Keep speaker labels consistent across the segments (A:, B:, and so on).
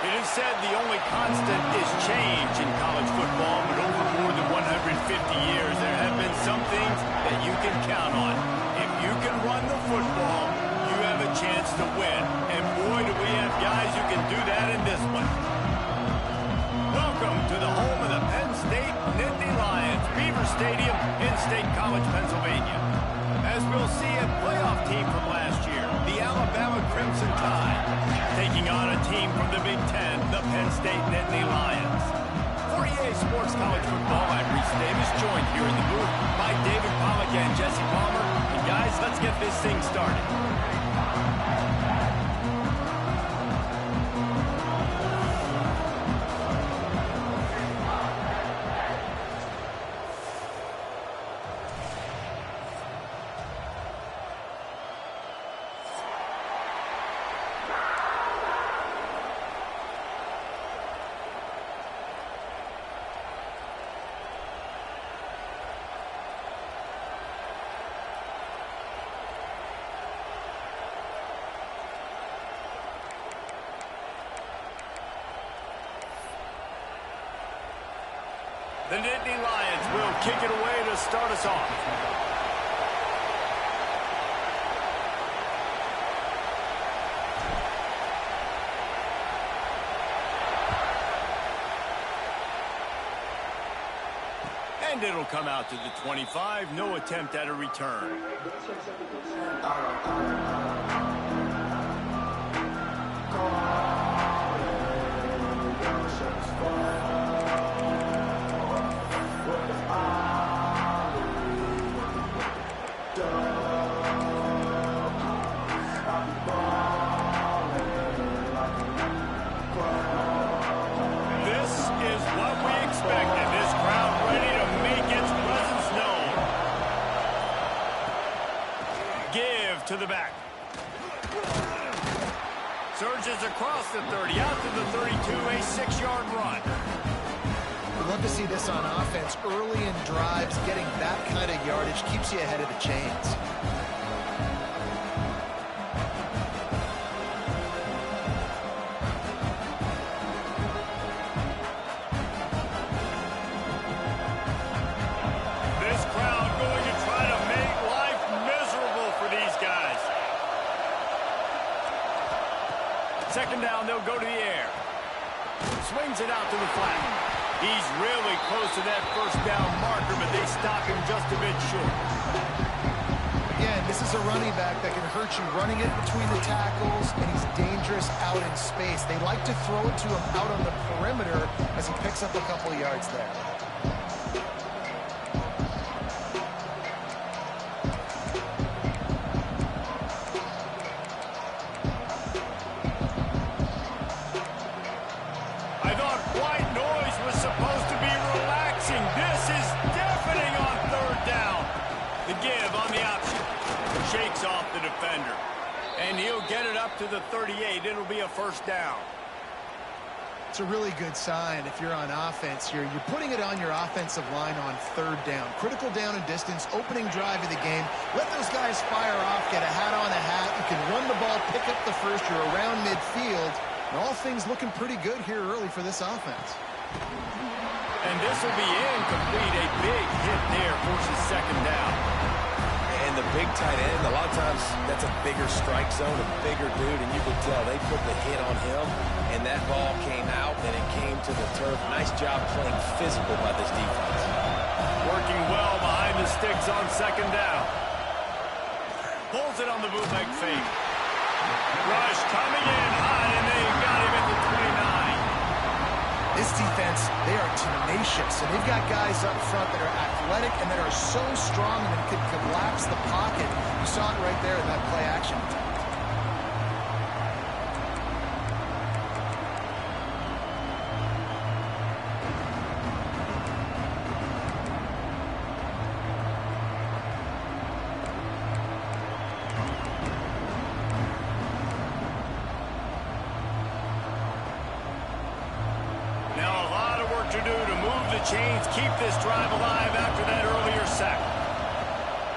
A: It is said the only constant is change in college football, but over more than 150 years, there have been some things that you can count on. If you can run the football, you have a chance to win. And boy, do we have guys who can do that in this one. Welcome to the home of the Penn State Nittany Lions, Beaver Stadium in State College, Pennsylvania. As we'll see a playoff team from last year, the Alabama Crimson Tide, taking on a team from the Big Ten, the Penn State Nittany Lions. For EA Sports College Football, I'm Reese Davis, joined here in the booth by David Pollack and Jesse Palmer. And guys, let's get this thing started. The Nittany Lions will kick it away to start us off. And it'll come out to the 25. No attempt at a return. To the back. Surges across the 30, out to the 32, a 6-yard run.
B: We'd love to see this on offense. Early in drives, getting that kind of yardage keeps you ahead of the chains.
A: Second down, they'll go to the air. Swings it out to the flat. He's really close to that first down marker, but they stop him just a bit short.
B: Again, this is a running back that can hurt you running it between the tackles, and he's dangerous out in space. They like to throw it to him out on the perimeter as he picks up a couple of yards there.
A: Shakes off the defender. And he'll get it up to the 38. It'll be a first down.
B: It's a really good sign if you're on offense here. You're putting it on your offensive line on third down. Critical down and distance, opening drive of the game. Let those guys fire off, get a hat on a hat. You can run the ball, pick up the first. You're around midfield. And all things looking pretty good here early for this offense.
A: And this will be incomplete. A big hit there forces second down.
C: And the big tight end, a lot of times that's a bigger strike zone, a bigger dude, and you can tell they put the hit on him, and that ball came out, and it came to the turf. Nice job playing physical by this defense.
A: Working well behind the sticks on second down. Pulls it on the bootleg fake. Rush coming in high, and they got him at the 29.
B: This defense, they are tenacious, and they've got guys up front that are athletic and that are so strong and can collapse the pocket. You saw it right there in that play action.
A: To do to move the chains, keep this drive alive after that earlier sack.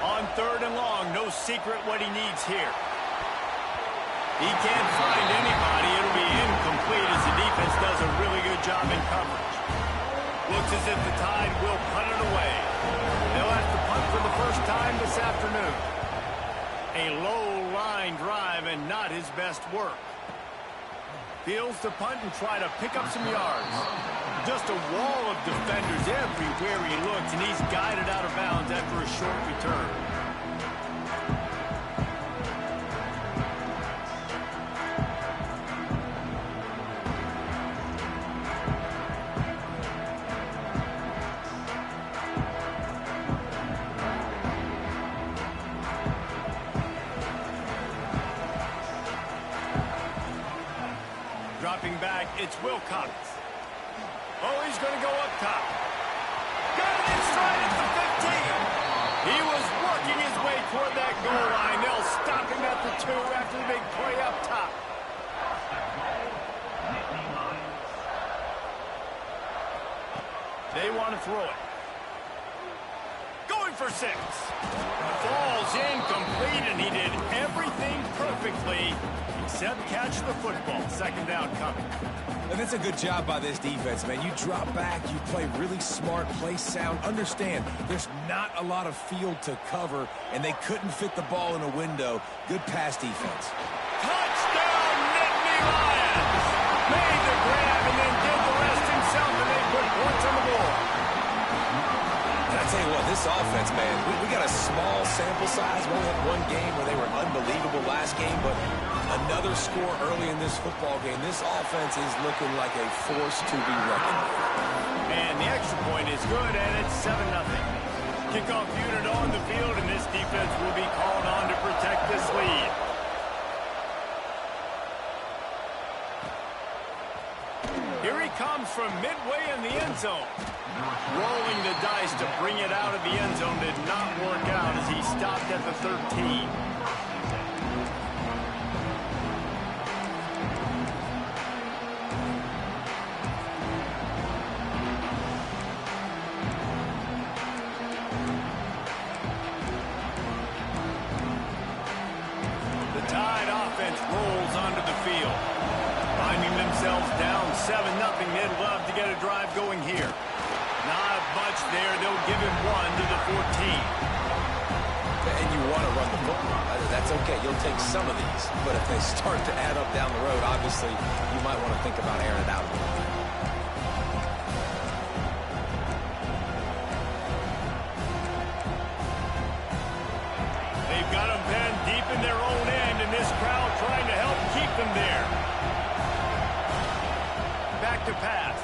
A: On third and long, no secret what he needs here. He can't find anybody. It'll be incomplete as the defense job in coverage. Looks as if the Tide will punt it away. They'll have to punt for the first time this afternoon. A low line drive and not his best work. Fields to punt and try to pick up some yards. Just a wall of defenders everywhere he looks, and he's guided out of bounds after a short return. Dropping back, it's Wilcox. Oh, he's going to go up top. Got it in stride at the 15. He was working his way toward that goal line. They'll stop him at the 2 after the big play up top. They want to throw it. Going for 6. Falls incomplete, and he did everything perfectly except catch the football. Second down coming.
C: And that's a good job by this defense, man. You drop back, you play really smart, play sound. Understand, there's not a lot of field to cover, and they couldn't fit the ball in a window. Good pass defense.
A: Touchdown, Nittany Lions! Made the grab and then did the rest himself, and they put points on the board.
C: And I tell you what, this offense, man, we got a small sample size. We only had one game where they were unbelievable last game, but another score early in this football game. This offense is looking like a force to be reckoned with.
A: And the extra point is good, and it's 7-0. Kickoff unit on the field, and this defense will be called on to protect this lead. Here he comes from midway in the end zone. Rolling the dice to bring it out of the end zone did not work out as he stopped at the 13. The Tide offense rolls onto the field. Finding themselves down 7-0, they'd love to get a drive going here. Not much there. They'll give him 1 to the 14.
C: And you want to run the football. That's okay. You'll take some of these. But if they start to add up down the road, obviously, you might want to think about airing it out a little bit.
A: They've got them pinned deep in their own end, and this crowd trying to help keep them there. Back to pass.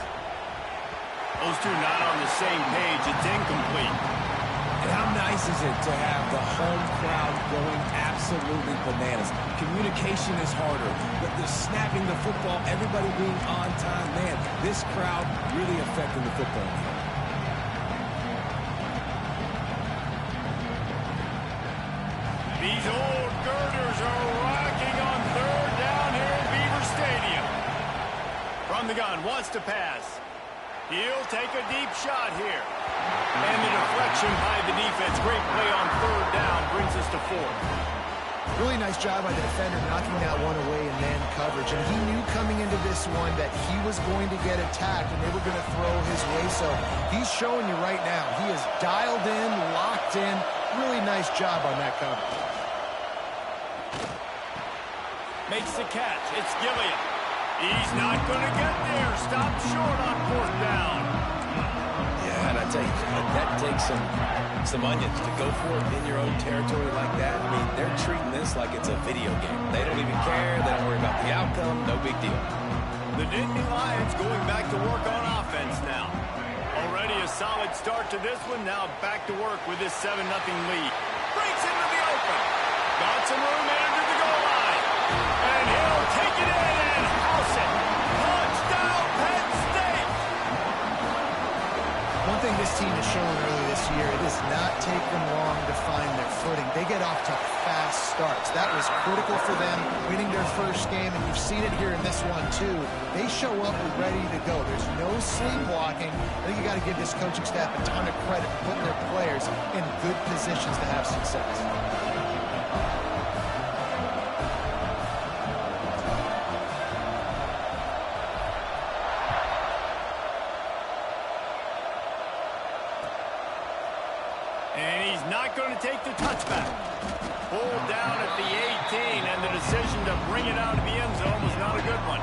A: Those two not on the same page. It's incomplete.
C: And how nice is it to have the home crowd going absolutely bananas? Communication is harder, but the snapping the football, everybody being on time, man, this crowd really affecting the football game.
A: These old girders are rocking on 3rd down here at Beaver Stadium. From the gun, wants to pass. He'll take a deep shot here. And the deflection by the defense. Great play on 3rd down brings us to 4th.
B: Really nice job by the defender knocking that one away in man coverage. And he knew coming into this one that he was going to get attacked and they were going to throw his way. So he's showing you right now. He is dialed in, locked in. Really nice job on that coverage.
A: Makes the catch. It's Gilliam. He's not going to get there. Stopped short on 4th down.
C: Yeah, and I tell you, that takes some onions to go for it in your own territory like that. I mean, they're treating this like it's a video game. They don't even care. They don't worry about the outcome. No big deal.
A: The Nittany Lions going back to work on offense now. Already a solid start to this one. Now back to work with this 7-0 lead. Breaks into the open. Got some room under the goal line. And he'll take it in and house it. Touchdown, Penn State.
B: One thing this team has shown early this year, it does not take them long to find their footing. They get off to fast starts. That was critical for them, winning their first game, and you've seen it here in this one too. They show up ready to go. There's no sleepwalking. I think you got to give this coaching staff a ton of credit for putting their players in good positions to have success.
A: going to take the touchback. Pulled down at the 18, and the decision to bring it out of the end zone was not a good one.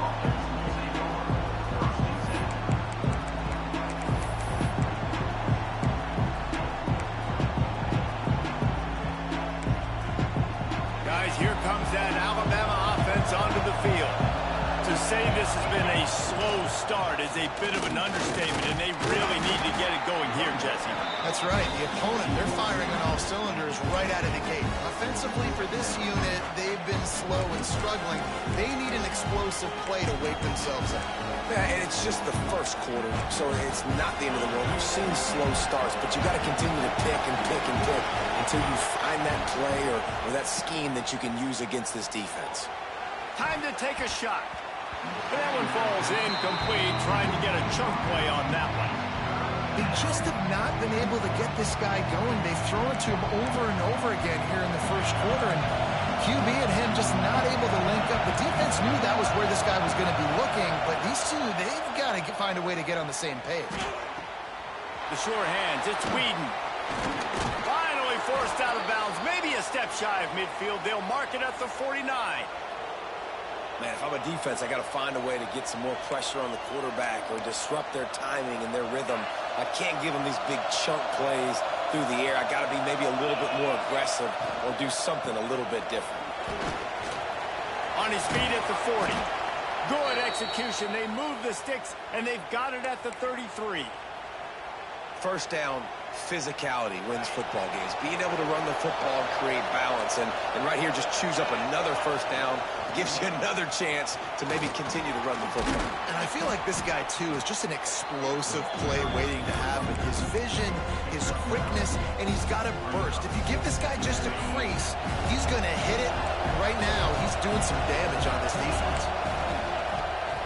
A: Guys, here comes that Alabama offense onto the field. To say this has been a slow start is a bit of an understatement, and they really need to get it going here, Jesse.
B: That's right. The opponent, they're firing on all cylinders right out of the gate. Offensively, for this unit, they've been slow and struggling. They need an explosive play to wake themselves up.
C: Yeah, and it's just the first quarter, so it's not the end of the world. We've seen slow starts, but you got to continue to pick and pick and pick until you find that play or that scheme that you can use against this defense.
A: Time to take a shot. That one falls incomplete, trying to get a chunk play on that one.
B: They just have not been able to get this guy going. They've thrown it to him over and over again here in the first quarter, and QB and him just not able to link up. The defense knew that was where this guy was going to be looking, but these two, they've got to find a way to get on the same page.
A: The short hands, it's Whedon. Finally forced out of bounds, maybe a step shy of midfield. They'll mark it at the 49.
C: Man, if I'm a defense, I got to find a way to get some more pressure on the quarterback or disrupt their timing and their rhythm. I can't give them these big chunk plays through the air. I got to be maybe a little bit more aggressive or do something a little bit different.
A: On his feet at the 40. Good execution. They move the sticks, and they've got it at the 33.
C: First down, physicality wins football games. Being able to run the football and create balance. And right here, just choose up another first down. Gives you another chance to maybe continue to run the football.
B: And I feel like this guy, too, is just an explosive play waiting to happen. His vision, his quickness, and he's got to burst. If you give this guy just a crease, he's going to hit it. And right now, he's doing some damage on this defense.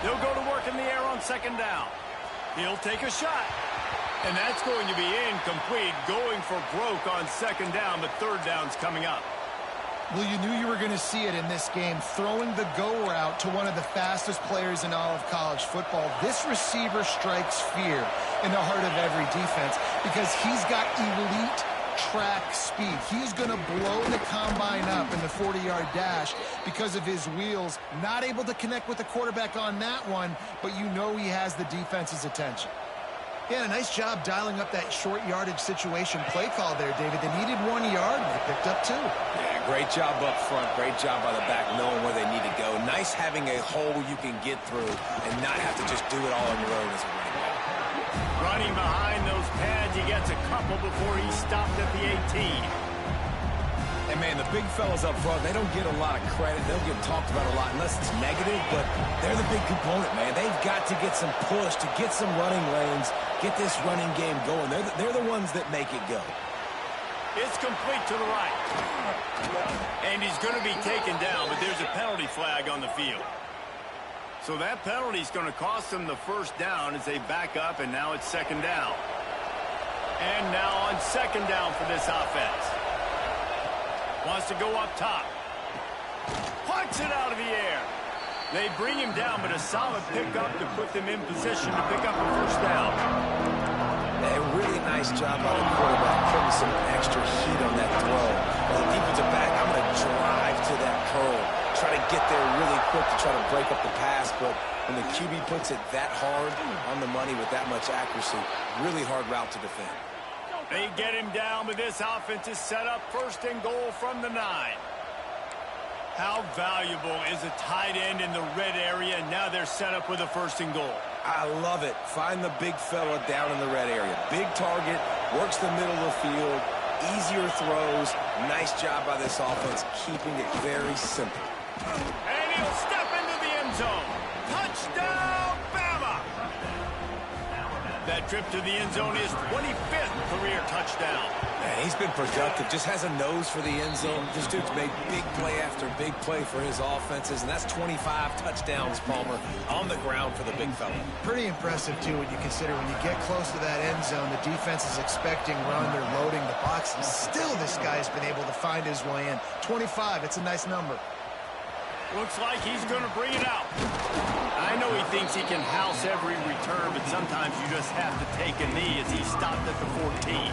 A: They'll go to work in the air on second down. He'll take a shot. And that's going to be incomplete. Going for broke on second down, but third down's coming up.
B: Well, you knew you were going to see it in this game, throwing the go route to one of the fastest players in all of college football. This receiver strikes fear in the heart of every defense because he's got elite track speed. He's going to blow the combine up in the 40-yard dash because of his wheels. Not able to connect with the quarterback on that one, but you know he has the defense's attention. Yeah, a nice job dialing up that short yardage situation play call there, David. They needed 1 yard, and they picked up 2.
C: Yeah, great job up front. Great job by the back knowing where they need to go. Nice having a hole you can get through and not have to just do it all on your own as a running back.
A: Running behind those pads, he gets a couple before he stopped at the 18.
C: And, man, the big fellas up front, they don't get a lot of credit. They don't get talked about a lot unless it's negative, but they're the big component, man. They've got to get some push, to get some running lanes, get this running game going. They're the ones that make it go.
A: It's complete to the right. And he's going to be taken down, but there's a penalty flag on the field. So that penalty's going to cost them the first down as they back up, and now it's second down. And now on second down for this offense. Wants to go up top. Punts it out of the air. They bring him down, but a solid pickup to put them in position to pick up a first down.
C: A really nice job by the quarterback, putting some extra heat on that throw. Well, the defensive back, I'm going to drive to that curl. Try to get there really quick to try to break up the pass, but when the QB puts it that hard on the money with that much accuracy, really hard route to defend.
A: They get him down, but this offense is set up first and goal from the 9. How valuable is a tight end in the red area? Now they're set up with a first and goal.
C: I love it. Find the big fella down in the red area. Big target, works the middle of the field, easier throws. Nice job by this offense, keeping it very simple.
A: And he'll step into the end zone. Touchdown, Bama! That trip to the end zone is 25th career touchdown.
C: Man, he's been productive. Just has a nose for the end zone. This dude's made big play after big play for his offenses, and that's 25 touchdowns, Palmer, on the ground for the big fella.
B: Pretty impressive, too, when you consider when you get close to that end zone, the defense is expecting run. They're loading the box, and still this guy's been able to find his way in. 25, it's a nice number.
A: Looks like he's going to bring it out. I know he thinks he can house every return, but sometimes you just have to take a knee as he stopped at the 14.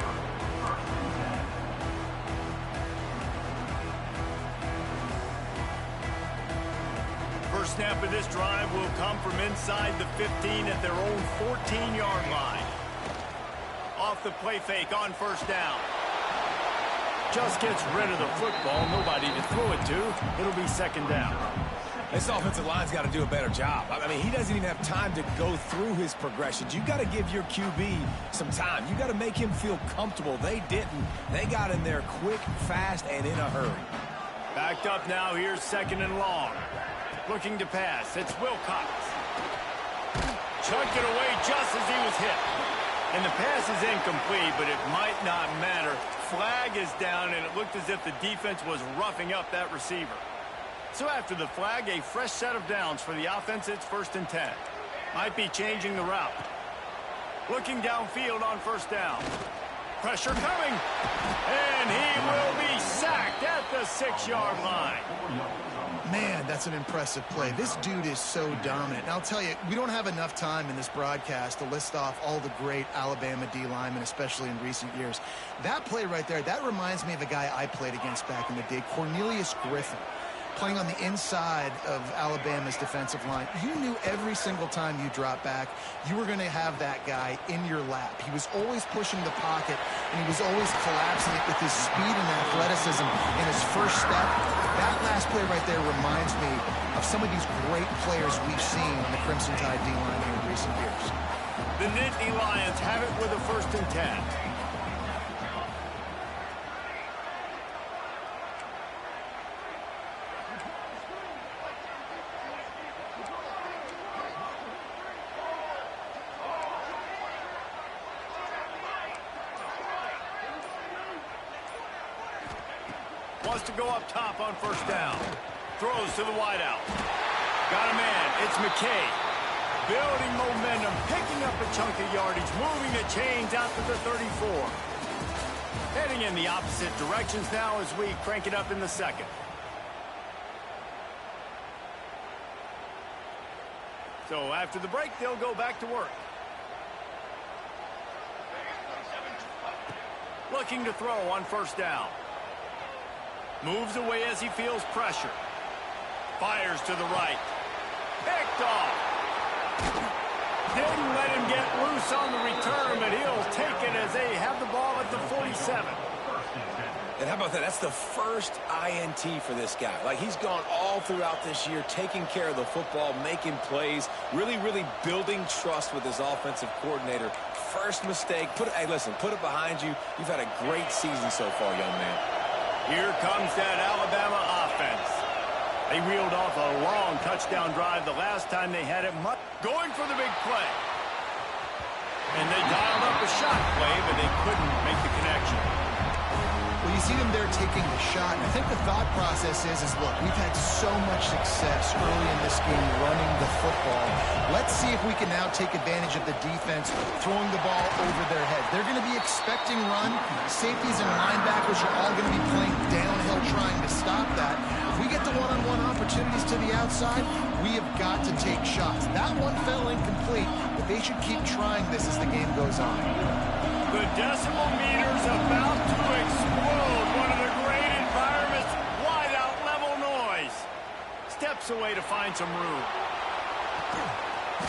A: First snap of this drive will come from inside the 15 at their own 14-yard line. Off the play fake on first down. Just gets rid of the football. Nobody to throw it to. It'll be second down.
C: This offensive line's got to do a better job. I mean, he doesn't even have time to go through his progressions. You got to give your QB some time. You got to make him feel comfortable. They didn't. They got in there quick, fast, and in a hurry.
A: Backed up now. Here's second and long. Looking to pass. It's Wilcox. Chucked it away just as he was hit. And the pass is incomplete, but it might not matter. Flag is down, and it looked as if the defense was roughing up that receiver. So after the flag, a fresh set of downs for the offense. It's 1st and 10. Might be changing the route. Looking downfield on first down. Pressure coming. And he will be sacked at the 6-yard line.
B: Man, that's an impressive play. This dude is so dominant. And I'll tell you, we don't have enough time in this broadcast to list off all the great Alabama D linemen, especially in recent years. That play right there, that reminds me of a guy I played against back in the day, Cornelius Griffin, playing on the inside of Alabama's defensive line. You knew every single time you dropped back, you were going to have that guy in your lap. He was always pushing the pocket, and he was always collapsing it with his speed and athleticism in his first step. That last play right there reminds me of some of these great players we've seen on the Crimson Tide D-line here in recent years.
A: The Nittany Lions have it with a 1st and 10. Wants to go up top on first down. Throws to the wideout. Got a man. It's McKay. Building momentum. Picking up a chunk of yardage. Moving the chains out to the 34. Heading in the opposite directions now as we crank it up in the second. So after the break, they'll go back to work. Looking to throw on first down. Moves away as he feels pressure. Fires to the right. Picked off. Didn't let him get loose on the return, but he'll take it as they have the ball at the 47.
C: And how about that? That's the first INT for this guy. Like, he's gone all throughout this year, taking care of the football, making plays, really building trust with his offensive coordinator. First mistake. Hey, listen, put it behind you. You've had a great season so far, young man.
A: Here comes that Alabama offense. They reeled off a long touchdown drive the last time they had it. Going for the big play. And they dialed up a shot play, but they couldn't make the connection.
B: Well, you see them there taking the shot. And I think the thought process is look, we've had so much success early in this game running the football. Let's see if we can now take advantage of the defense throwing the ball over their head. They're going to be expecting run. Safeties and linebackers are all going to be playing downhill trying to stop that. If we get the one-on-one opportunities to the outside, we have got to take shots. That one fell incomplete, but they should keep trying this as the game goes on.
A: The decimal meter's about to explode. One of the great environments. Wide out level noise. Steps away to find some room.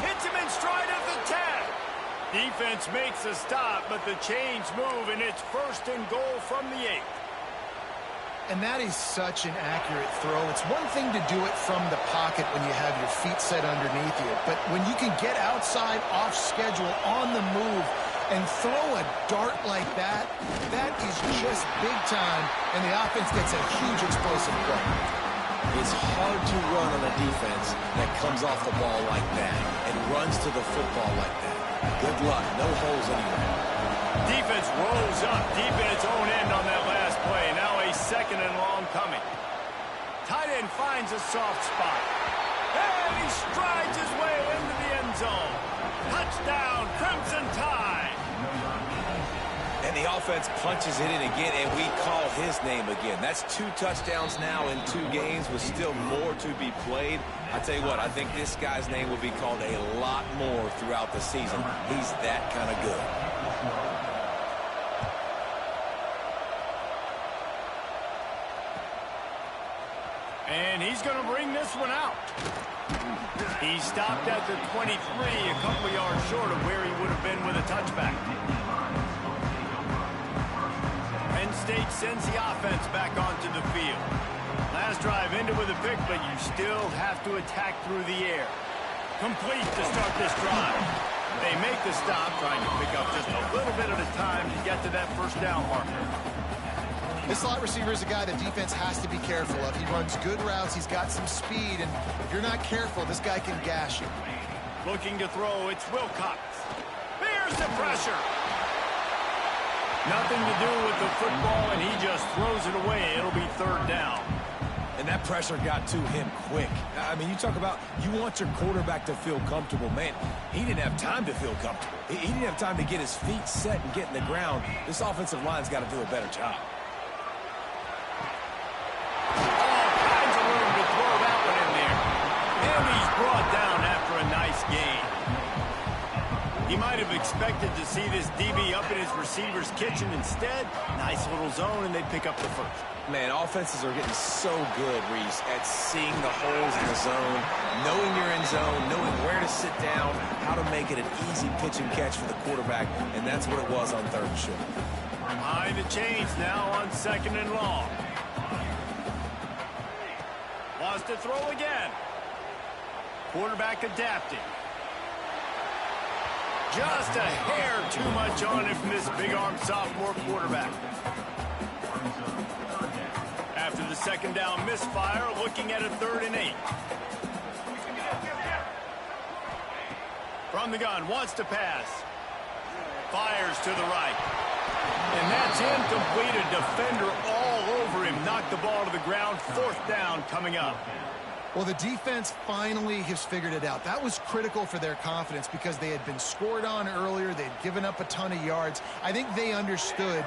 A: Hits him in stride at the 10. Defense makes a stop, but the chains move, and it's 1st and goal from the 8.
B: And that is such an accurate throw. It's one thing to do it from the pocket when you have your feet set underneath you, but when you can get outside, off schedule, on the move, and throw a dart like that, that is just big time, and the offense gets a huge explosive play.
C: It's hard to run on a defense that comes off the ball like that and runs to the football like that. Good luck. No holes anywhere.
A: Defense rolls up deep in its own end on that last play. Now a 2nd and long coming. Tight end finds a soft spot. And he strides his way into the end zone. Touchdown, Crimson Tide.
C: And the offense punches it in again, and we call his name again. That's 2 touchdowns now in 2 games with still more to be played. I tell you what, I think this guy's name will be called a lot more throughout the season. He's that kind of good.
A: And he's going to bring this one out. He stopped at the 23, a couple yards short of where he would have been with a touchback. Penn State sends the offense back onto the field. Last drive ended with a pick, but you still have to attack through the air. Complete to start this drive. They make the stop, trying to pick up just a little bit at a time to get to that first down marker.
B: This slot receiver is a guy the defense has to be careful of. He runs good routes. He's got some speed, and if you're not careful, this guy can gash you.
A: Looking to throw, it's Wilcox. There's the pressure. Nothing to do with the football, and he just throws it away. It'll be third down.
C: And that pressure got to him quick. I mean, you talk about you want your quarterback to feel comfortable. Man, he didn't have time to feel comfortable. He didn't have time to get his feet set and get in the ground. This offensive line's got to do a better job.
A: All kinds of room to throw that one in there. And he's brought down after a nice gain. He might have expected to see this DB up in his receiver's kitchen. Instead, nice little zone, and they pick up the first.
C: Man, offenses are getting so good, Reese, at seeing the holes in the zone, knowing you're in zone, knowing where to sit down, how to make it an easy pitch and catch for the quarterback, and that's what it was on third and short.
A: Behind the chains now on second and long. Wants to throw again. Quarterback adapting. Just a hair too much on it from this big-arm sophomore quarterback. After the second down misfire, looking at a 3rd and 8. From the gun, wants to pass. Fires to the right. And that's incomplete. A defender all over him. Knocked the ball to the ground. 4th down coming up.
B: Well, the defense finally has figured it out. That was critical for their confidence because they had been scored on earlier. They'd given up a ton of yards. I think they understood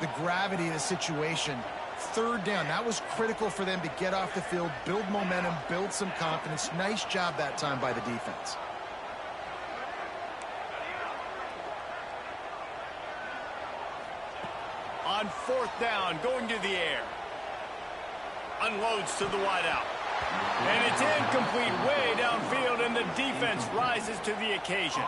B: the gravity of the situation. 3rd down, that was critical for them to get off the field, build momentum, build some confidence. Nice job that time by the defense.
A: On 4th down, going to the air. Unloads to the wideout. And it's incomplete way downfield, and the defense rises to the occasion.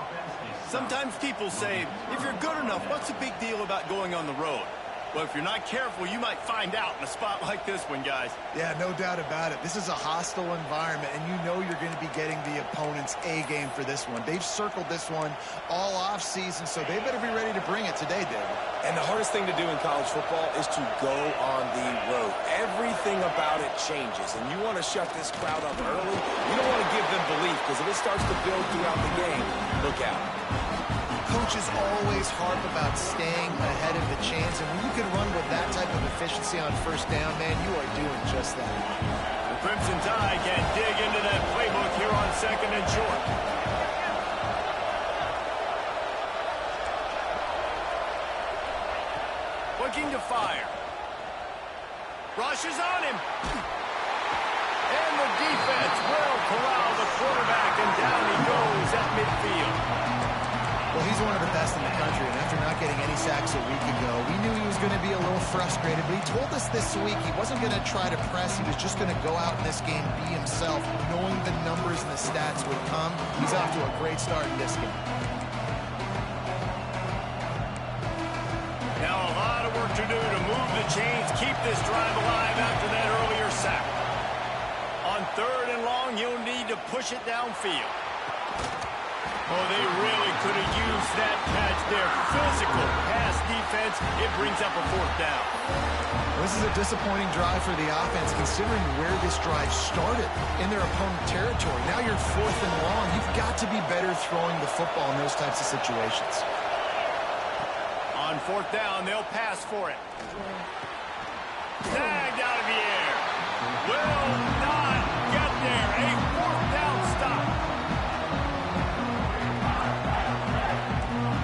A: Sometimes people say, if you're good enough, what's the big deal about going on the road? Well, if you're not careful, you might find out in a spot like this one, guys.
B: Yeah, no doubt about it. This is a hostile environment, and you know you're going to be getting the opponent's A game for this one. They've circled this one all offseason, so they better be ready to bring it today, David.
C: And the hardest thing to do in college football is to go on the road. Everything about it changes, and you want to shut this crowd up early. You don't want to give them belief, because if it starts to build throughout the game, look out.
B: Coaches always harp about staying ahead of the chains, and when you can run with that type of efficiency on 1st down, man, you are doing just that.
A: The Crimson Tide can dig into that playbook here on 2nd and short. Looking to fire. Rushes on him. And the defense will corral the quarterback, and down he goes at midfield.
B: Well, he's one of the best in the country, and after not getting any sacks a week ago, we knew he was going to be a little frustrated, but he told us this week he wasn't going to try to press. He was just going to go out in this game, be himself, knowing the numbers and the stats would come. He's off to a great start in this game.
A: Now a lot of work to do to move the chains, keep this drive alive after that earlier sack. On 3rd and long, you'll need to push it downfield. Oh, they really could have used that catch there. Physical pass defense. It brings up a 4th down.
B: This is a disappointing drive for the offense, considering where this drive started in their opponent territory. Now you're 4th and long. You've got to be better throwing the football in those types of situations.
A: On 4th down, they'll pass for it. Snagged out of the air. Will not get there. A 4th down stop.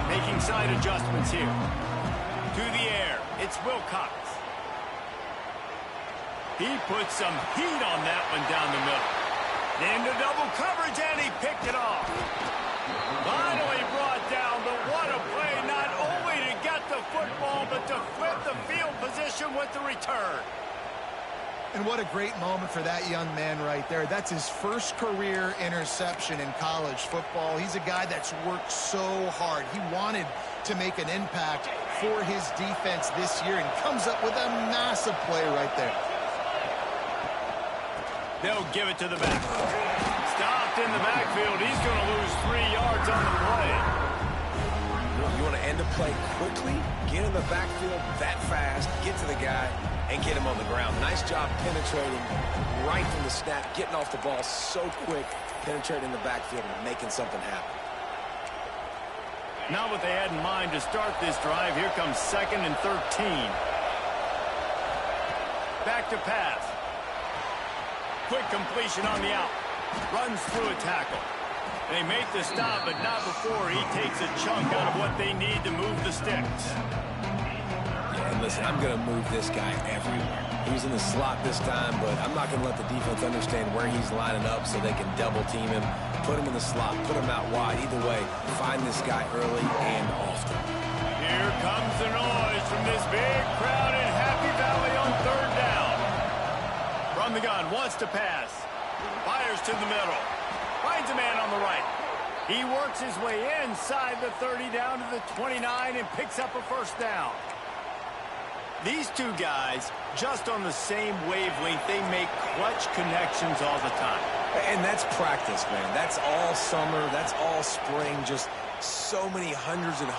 A: Making side adjustments here. To the air, it's Wilcox. He put some heat on that one down the middle. Into double coverage, and he picked it off. Finally brought down, but what a play, not only to get the football, but to flip the field position with the return.
B: And what a great moment for that young man right there. That's his first career interception in college football. He's a guy that's worked so hard. He wanted to make an impact for his defense this year and comes up with a massive play right there.
A: They'll give it to the back. Stopped in the backfield. He's going to lose 3 yards on the play.
C: You want to end a play quickly, get in the backfield that fast, get to the guy, and get him on the ground. Nice job penetrating right from the snap, getting off the ball so quick, penetrating the backfield and making something happen.
A: Not what they had in mind to start this drive. Here comes 2nd and 13. Back to pass. Quick completion on the out. Runs through a tackle. They make the stop, but not before he takes a chunk out of what they need to move the sticks.
C: Yeah, and listen, I'm going to move this guy everywhere. He's in the slot this time, but I'm not going to let the defense understand where he's lining up so they can double team him, put him in the slot, put him out wide. Either way, find this guy early and often.
A: Here comes the noise from this big crowd in Happy Valley on 3rd down. From the gun, wants to pass. Fires to the middle. Finds a man on the right. He works his way inside the 30 down to the 29 and picks up a 1st down. These two guys, just on the same wavelength, they make clutch connections all the time.
C: And that's practice, man. That's all summer. That's all spring. Just so many hundreds and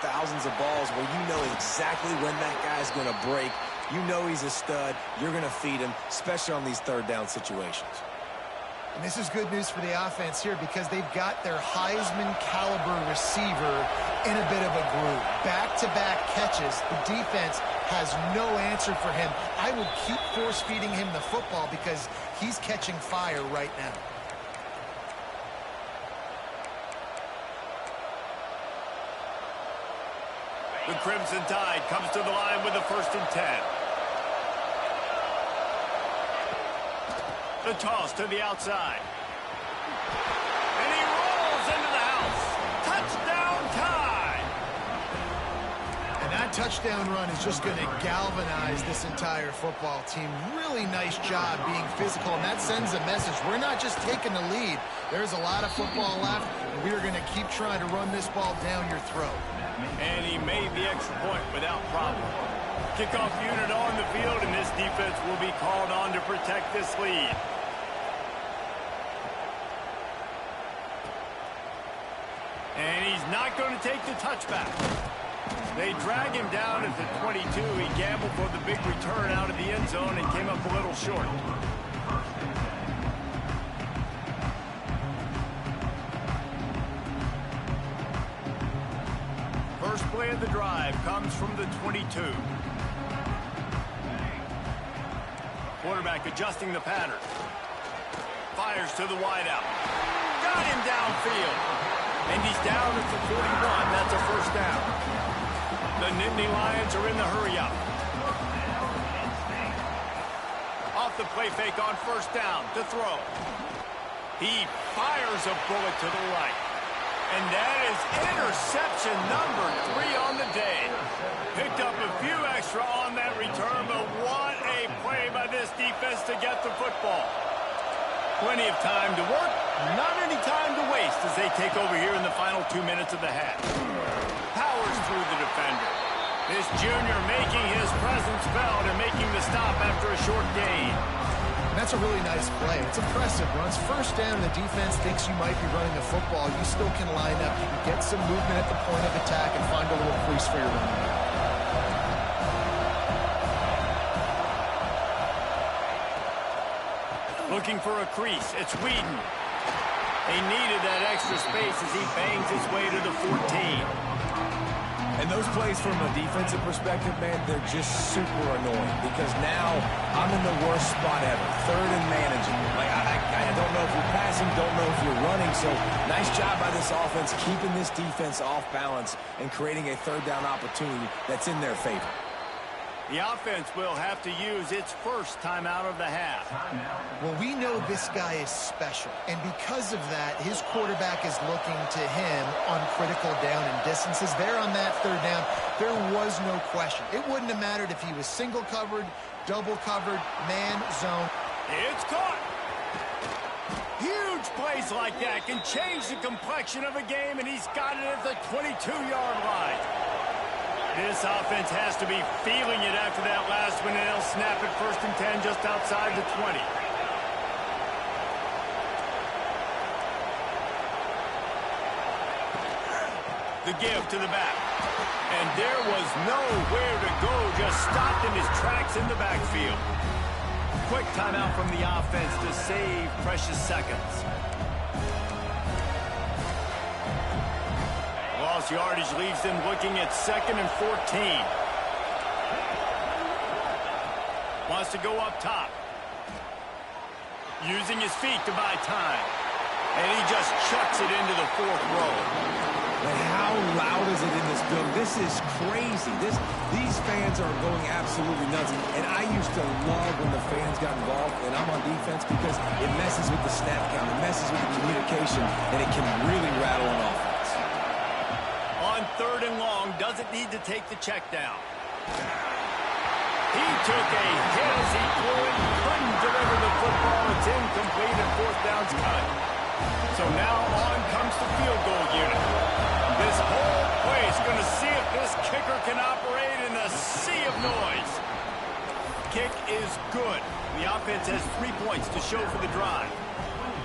C: thousands of balls where you know exactly when that guy's going to break. You know he's a stud. You're going to feed him, especially on these 3rd down situations.
B: And this is good news for the offense here because they've got their Heisman-caliber receiver in a bit of a groove. Back-to-back catches. The defense has no answer for him. I would keep force-feeding him the football because he's catching fire right now.
A: The Crimson Tide comes to the line with a 1st and 10. The toss to the outside. And he rolls into the house. Touchdown Tide!
B: And that touchdown run is just going to galvanize this entire football team. Really nice job being physical, and that sends a message. We're not just taking the lead. There's a lot of football left, and we are going to keep trying to run this ball down your throat.
A: And he made the extra point without problem. Kickoff unit on the field, and this defense will be called on to protect this lead. And he's not going to take the touchback. They drag him down at the 22. He gambled for the big return out of the end zone and came up a little short. First play of the drive comes from the 22. Quarterback adjusting the pattern. Fires to the wideout. Got him downfield. And he's down at the 41. That's a 1st down. The Nittany Lions are in the hurry-up. Off the play fake on 1st down to throw. He fires a bullet to the right. And that is interception number 3 on the day. Picked up a few extra on that return, but what a play by this defense to get the football. Plenty of time to work, not any time to waste as they take over here in the final 2 minutes of the half. Powers through the defender. This junior making his presence felt and making the stop after a short gain.
B: And that's a really nice play. It's impressive. Runs 1st down, the defense thinks you might be running the football. You still can line up. You can get some movement at the point of attack and find a little crease for your running back.
A: Looking for a crease. It's Whedon. He needed that extra space as he bangs his way to the 14.
C: And those plays from a defensive perspective, man, they're just super annoying because now I'm in the worst spot ever. 3rd and manageable. Like, I don't know if you're passing, don't know if you're running. So nice job by this offense keeping this defense off balance and creating a 3rd down opportunity that's in their favor.
A: The offense will have to use its first timeout of the half.
B: Well, we know this guy is special, and because of that, his quarterback is looking to him on critical down and distances. There on that third down, there was no question. It wouldn't have mattered if he was single covered, double covered, man, zone.
A: It's caught. Huge plays like that can change the complexion of a game, and he's got it at the 22-yard line. This offense has to be feeling it after that last one, and they'll snap it 1st and 10 just outside the 20. The give to the back. And there was nowhere to go, just stopped in his tracks in the backfield. Quick timeout from the offense to save precious seconds. Lost yardage leaves them looking at 2nd and 14. Wants to go up top. Using his feet to buy time. And he just chucks it into the 4th row.
C: And how loud is it in this building? This is crazy. These fans are going absolutely nuts. And I used to love when the fans got involved, and I'm on defense because it messes with the snap count. It messes with the communication, and it can really rattle an offense.
A: On 3rd and long, doesn't need to take the check down. He took a hit as he threw it, couldn't deliver the football. It's incomplete, and 4th down's cut. So now on comes the field goal unit. This whole place going to see if this kicker can operate in a sea of noise. Kick is good. The offense has 3 points to show for the drive.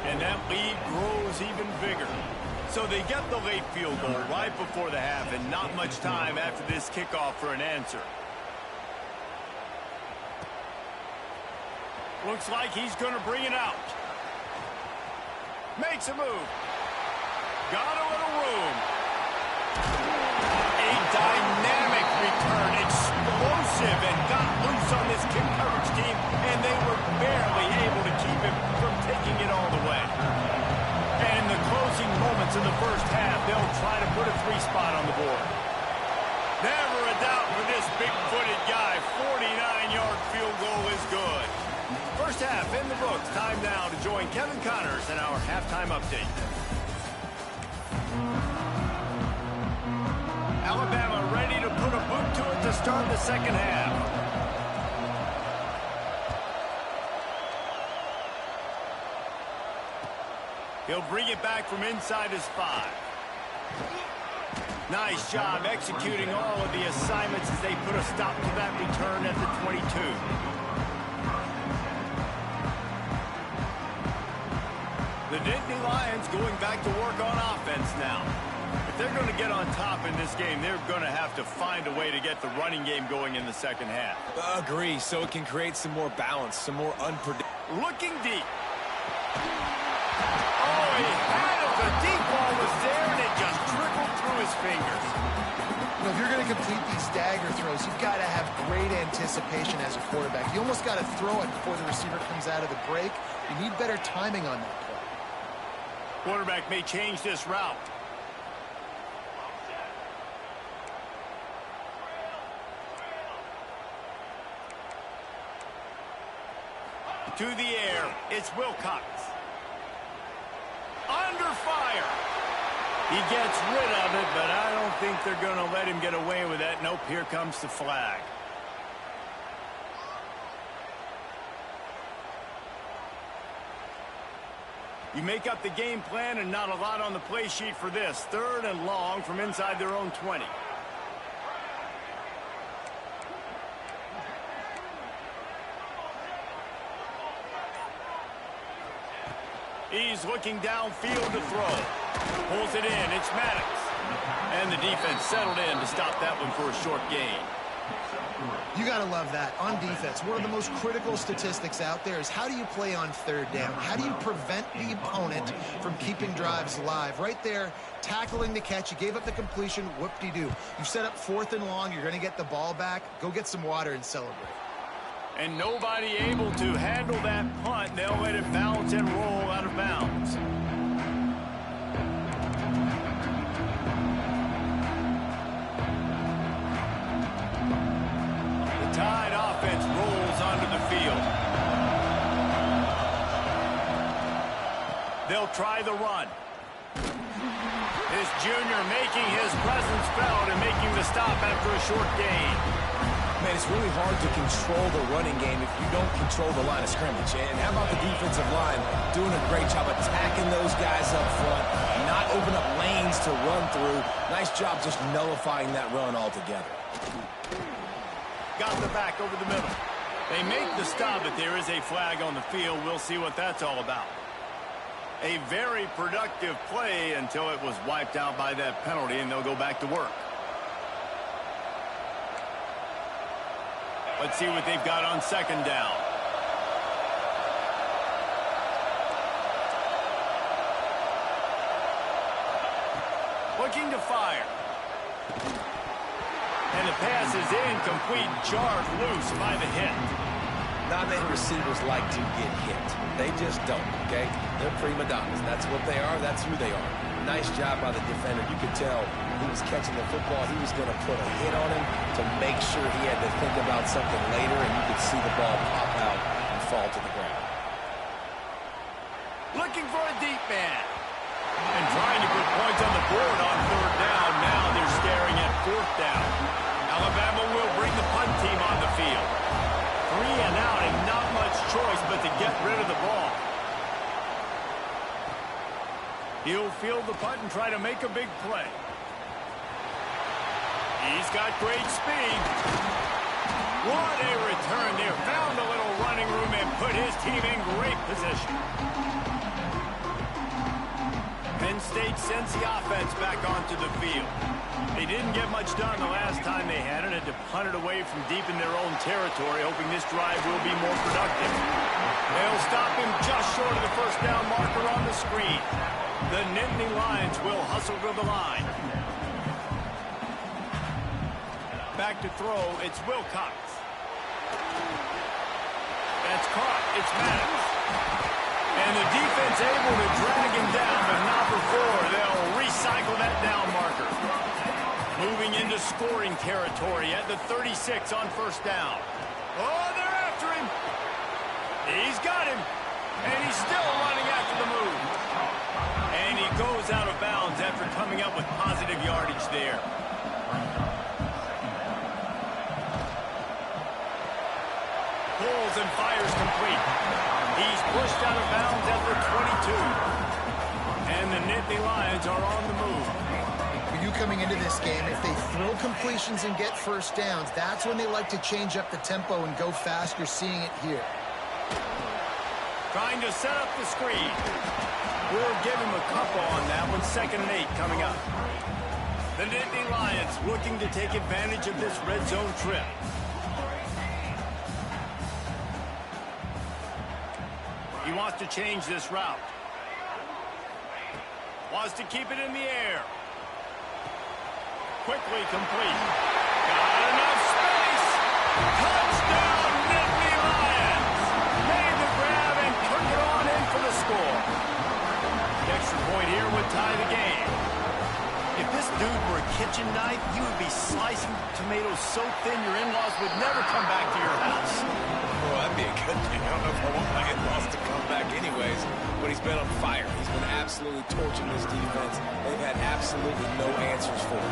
A: And that lead grows even bigger. So they get the late field goal right before the half, and not much time after this kickoff for an answer. Looks like he's going to bring it out. Makes a move. Got a little room. A dynamic return, explosive, and got loose on this kick coverage team, and they were barely able to keep him from taking it all the way. And in the closing moments of the first half, they'll try to put a 3-spot on the board. Never a doubt for this big-footed guy. 49-yard field goal is good. First half in the books. Time now to join Kevin Connors in our halftime update. Alabama ready to put a boot to it to start the second half. He'll bring it back from inside his 5. Nice job executing all of the assignments as they put a stop to that return at the 22. The Nittany Lions going back to work on offense now. If they're going to get on top in this game, they're going to have to find a way to get the running game going in the second half.
C: Agree, so it can create some more balance, some more unpredictable.
A: Looking deep. Oh, he had it. The deep ball was there, and it just trickled through his fingers.
B: You know, if you're going to complete these dagger throws, you've got to have great anticipation as a quarterback. You almost got to throw it before the receiver comes out of the break. You need better timing on that play.
A: Quarterback may change this route. To the air, it's Wilcox. Under fire. He gets rid of it, but I don't think they're going to let him get away with that. Nope, here comes the flag. You make up the game plan and not a lot on the play sheet for this. 3rd and long from inside their own 20. He's looking downfield to throw. Pulls it in. It's Maddox. And the defense settled in to stop that one for a short gain.
B: You got to love that. On defense, one of the most critical statistics out there is how do you play on 3rd down? How do you prevent the opponent from keeping drives alive? Right there, tackling the catch. You gave up the completion. Whoop-de-doo. You set up 4th and long. You're going to get the ball back. Go get some water and celebrate.
A: And nobody able to handle that punt. They'll let it bounce and roll out of bounds. The tie They'll try the run. This junior making his presence felt and making the stop after a short gain.
C: Man, it's really hard to control the running game if you don't control the line of scrimmage. And how about the defensive line doing a great job attacking those guys up front, not open up lanes to run through. Nice job just nullifying that run altogether.
A: Got the back over the middle. They make the stop, but there is a flag on the field. We'll see what that's all about. A very productive play until it was wiped out by that penalty, and they'll go back to work. Let's see what they've got on second down. Looking to fire. And the pass is incomplete, jarred loose by the hit.
C: Not many receivers like to get hit. They just don't, okay? They're prima donnas. That's what they are. That's who they are. Nice job by the defender. You could tell he was catching the football. He was going to put a hit on him to make sure he had to think about something later, and you could see the ball pop out and fall to the ground.
A: Looking for a deep man. And trying to put points on the board on third down. Now they're staring at fourth down. Alabama will bring the punt team on the field. 3 and out, and not much choice but to get rid of the ball. He'll field the punt and try to make a big play. He's got great speed. What a return there. Found a little running room and put his team in great position. Penn State sends the offense back onto the field. They didn't get much done the last time they had it. Had to punt it away from deep in their own territory, hoping this drive will be more productive. They'll stop him just short of the first down marker on the screen. The Nittany Lions will hustle to the line. Back to throw, it's Wilcox. That's caught, it's Maddox. And the defense able to drag him down, but not before they'll recycle that down marker. Moving into scoring territory at the 36 on first down. Oh, they're after him. He's got him. And he's still running after the move. And he goes out of bounds after coming up with positive yardage there. Pulls and fires complete. He's pushed out of bounds at the 22. And the Nittany Lions are on the move.
B: For you coming into this game, if they throw completions and get first downs, that's when they like to change up the tempo and go fast. You're seeing it here.
A: Trying to set up the screen. We'll give him a couple on that one. 2nd and 8 coming up. The Nittany Lions looking to take advantage of this red zone trip. He wants to change this route. Wants to keep it in the air. Quickly complete. Got enough space. Touchdown, Nittany Lions. Made the grab and took it on in for the score. The extra point here would tie the game. If this dude were a kitchen knife, you would be slicing tomatoes so thin your in-laws would never come back to your house.
C: Well, that'd be a good thing. I don't know if I want my in-laws to come back anyways, but he's been on fire. He's been absolutely torching this defense. They've had absolutely no answers for him.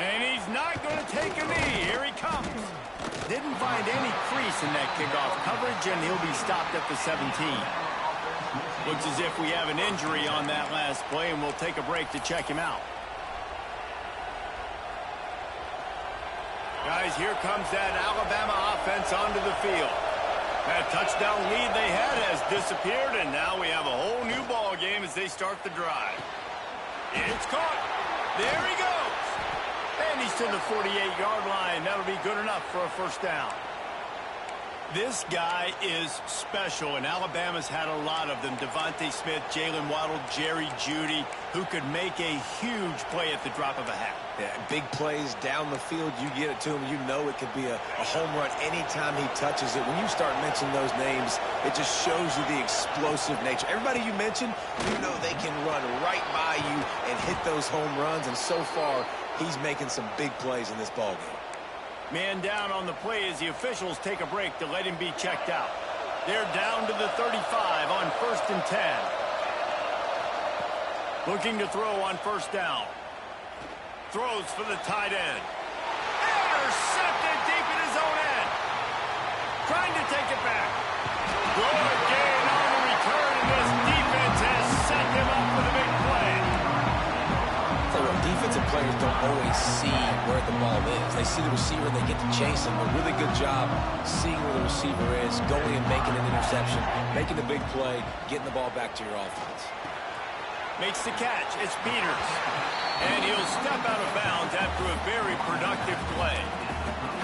A: And he's not going to take a knee. Here he comes. Didn't find any crease in that kickoff coverage, and he'll be stopped at the 17. Looks as if we have an injury on that last play, and we'll take a break to check him out. Guys, here comes that Alabama offense onto the field. That touchdown lead they had has disappeared, and now we have a whole new ball game as they start the drive. It's caught. There he goes. And he's to the 48-yard line. That'll be good enough for a first down. This guy is special, and Alabama's had a lot of them. Devontae Smith, Jalen Waddle, Jerry Jeudy, who could make a huge play at the drop of a hat.
C: Yeah, big plays down the field. You get it to him, you know it could be a home run anytime he touches it. When you start mentioning those names, it just shows you the explosive nature. Everybody you mentioned, you know they can run right by you and hit those home runs, and so far, he's making some big plays in this ballgame.
A: Man down on the play as the officials take a break to let him be checked out. They're down to the 35 on 1st and 10. Looking to throw on 1st down. Throws for the tight end. Intercepted deep in his own end. Trying to take it back. Good gain on the return, and this defense has set him up for the big play.
C: Defensive players don't always see where the ball is. They see the receiver, they get to chase him. A really good job seeing where the receiver is, going and making an interception, making the big play, getting the ball back to your offense.
A: Makes the catch. It's Peters. And he'll step out of bounds after a very productive play.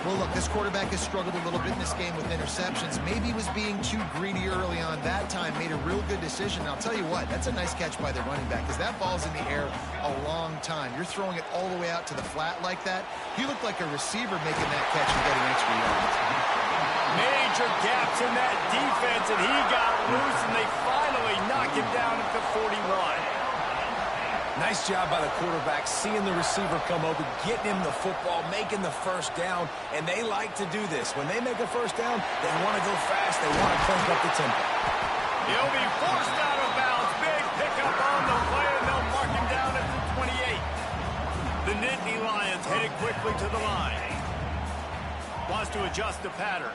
B: Well, look, this quarterback has struggled a little bit in this game with interceptions. Maybe he was being too greedy early on that time, made a real good decision. And I'll tell you what, that's a nice catch by the running back, because that ball's in the air a long time. You're throwing it all the way out to the flat like that. He looked like a receiver making that catch and getting extra yards.
A: Major gaps in that defense, and he got loose, and they finally knock him down at the 41.
C: Nice job by the quarterback, seeing the receiver come open, getting him the football, making the 1st down, and they like to do this. When they make a 1st down, they want to go fast, they want to crank up the tempo.
A: He'll be forced out of bounds. Big pickup on the play, and they'll mark him down at the 28. The Nittany Lions headed quickly to the line. Wants to adjust the pattern.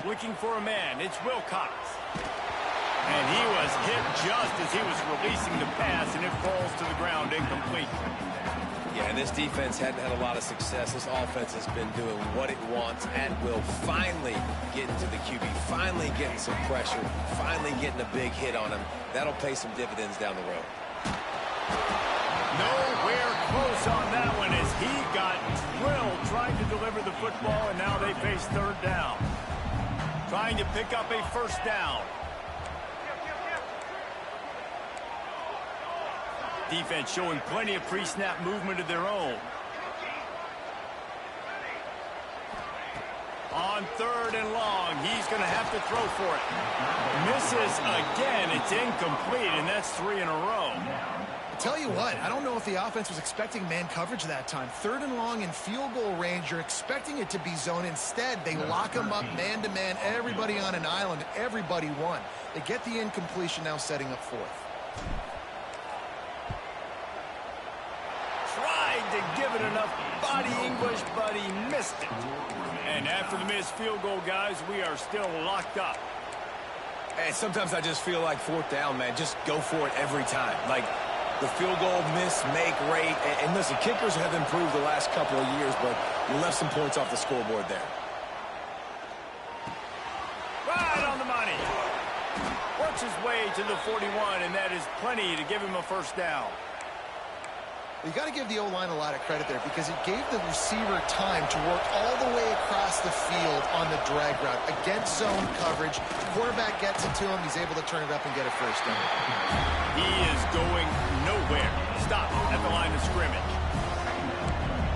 A: Looking for a man. It's Wilcox. And he was hit just as he was releasing the pass, and it falls to the ground incomplete.
C: Yeah, and this defense hadn't had a lot of success. This offense has been doing what it wants at will. Finally getting to the QB, finally getting some pressure, finally getting a big hit on him. That'll pay some dividends down the road.
A: Nowhere close on that one as he got drilled trying to deliver the football, and now they face 3rd down. Trying to pick up a 1st down. Defense showing plenty of pre-snap movement of their own. On 3rd and long, he's going to have to throw for it. Misses again. It's incomplete, and that's 3 in a row.
B: Tell you what, I don't know if the offense was expecting man coverage that time. 3rd and long in field goal range, you're expecting it to be zone. Instead, they lock them up man-to-man, everybody on an island, everybody won. They get the incompletion, now setting up 4th.
A: Tried to give it enough body English, but he missed it. And after the missed field goal, guys, we are still locked up.
C: And sometimes I just feel like 4th down, man, just go for it every time. Like, the field goal miss, make rate. And listen, kickers have improved the last couple of years, but you left some points off the scoreboard there.
A: Right on the money. Works his way to the 41, and that is plenty to give him a 1st down.
B: You got to give the O-line a lot of credit there because it gave the receiver time to work all the way across the field on the drag route against zone coverage. The quarterback gets it to him. He's able to turn it up and get a 1st down.
A: He is going nowhere. Stop at the line of scrimmage.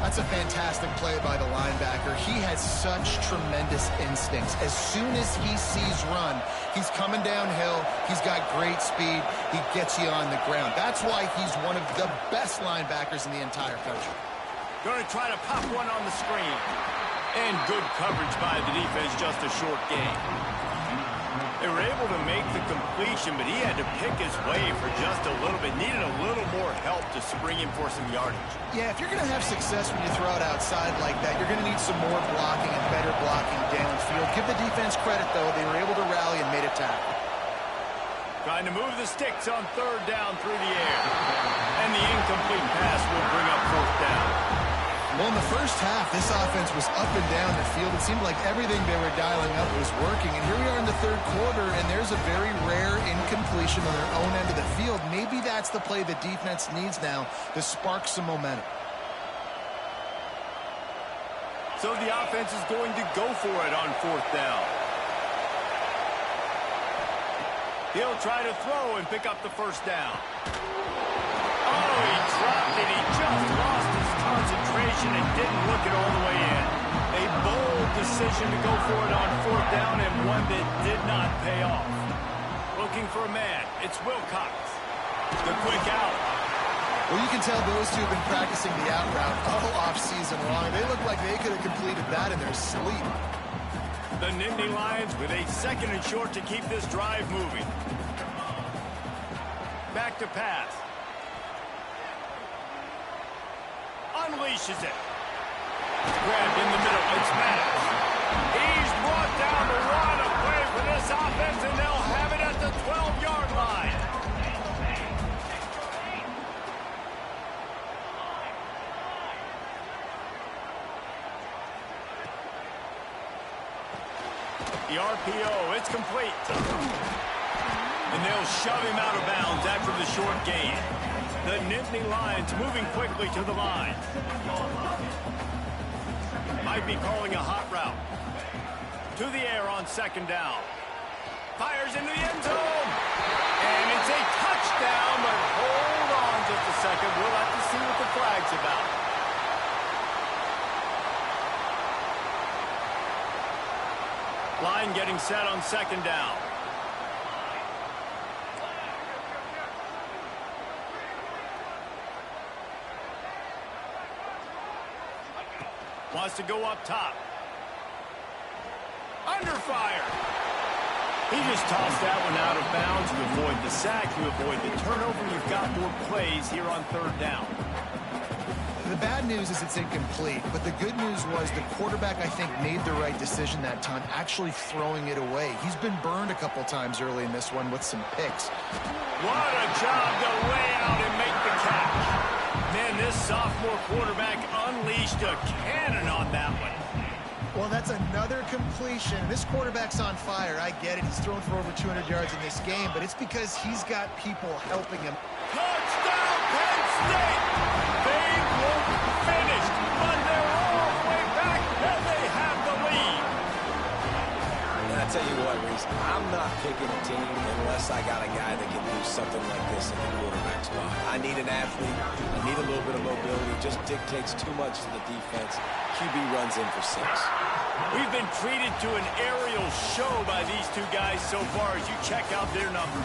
B: That's a fantastic play by the linebacker. He has such tremendous instincts. As soon as he sees run, he's coming downhill. He's got great speed. He gets you on the ground. That's why he's one of the best linebackers in the entire country.
A: Going to try to pop one on the screen. And good coverage by the defense, just a short gain. They were able to make the completion, but he had to pick his way for just a little bit. Needed a little more help to spring him for some yardage.
B: Yeah, if you're going to have success when you throw it outside like that, you're going to need some more blocking and better blocking downfield. Give the defense credit, though. They were able to rally and made a tackle.
A: Trying to move the sticks on 3rd down through the air. And the incomplete pass will bring up 4th down.
B: Well, in the first half, this offense was up and down the field. It seemed like everything they were dialing up was working. And here we are in the third quarter, and there's a very rare incompletion on their own end of the field. Maybe that's the play the defense needs now to spark some momentum.
A: So the offense is going to go for it on fourth down. He'll try to throw and pick up the first down. Oh, he dropped it. He just lost his concentration and didn't look it all the way in. A bold decision to go for it on fourth down and one that did not pay off. Looking for a man. It's Wilcox. The quick out.
B: Well, you can tell those two have been practicing the out route all off-season long. They look like they could have completed that in their sleep.
A: The Nittany Lions with a second and short to keep this drive moving. Back to pass. Unleashes it. Grabbed in the middle. It's Maddox. He's brought down the run. A play for this offense, and they'll have it at the 12-yard line. The RPO, it's complete. And they'll shove him out of bounds after the short gain. The Nittany Lions moving quickly to the line. Might be calling a hot route. To the air on second down. Fires into the end zone. And it's a touchdown, but hold on just a second. We'll have to see what the flag's about. Line getting set on second down. Wants to go up top. Under fire. He just tossed that one out of bounds. You avoid the sack. You avoid the turnover. You've got more plays here on third down.
B: The bad news is it's incomplete, but the good news was the quarterback, I think, made the right decision that time, actually throwing it away. He's been burned a couple times early in this one with some picks.
A: What a job to lay out and make the catch. Man, this sophomore quarterback unleashed a cannon on that one.
B: Well, that's another completion. This quarterback's on fire. I get it. He's thrown for over 200 yards in this game, but it's because he's got people helping him.
A: Touchdown, Penn State! They won't finish, but they're all the way back, and they have the lead.
C: And I tell you what, Reese, I'm not picking a team unless I got a guy that can do something like this in the quarterback spot. I need an athlete. I need a little bit of mobility. Just dictates too much to the defense. QB runs in for 6.
A: We've been treated to an aerial show by these two guys so far as you check out their numbers.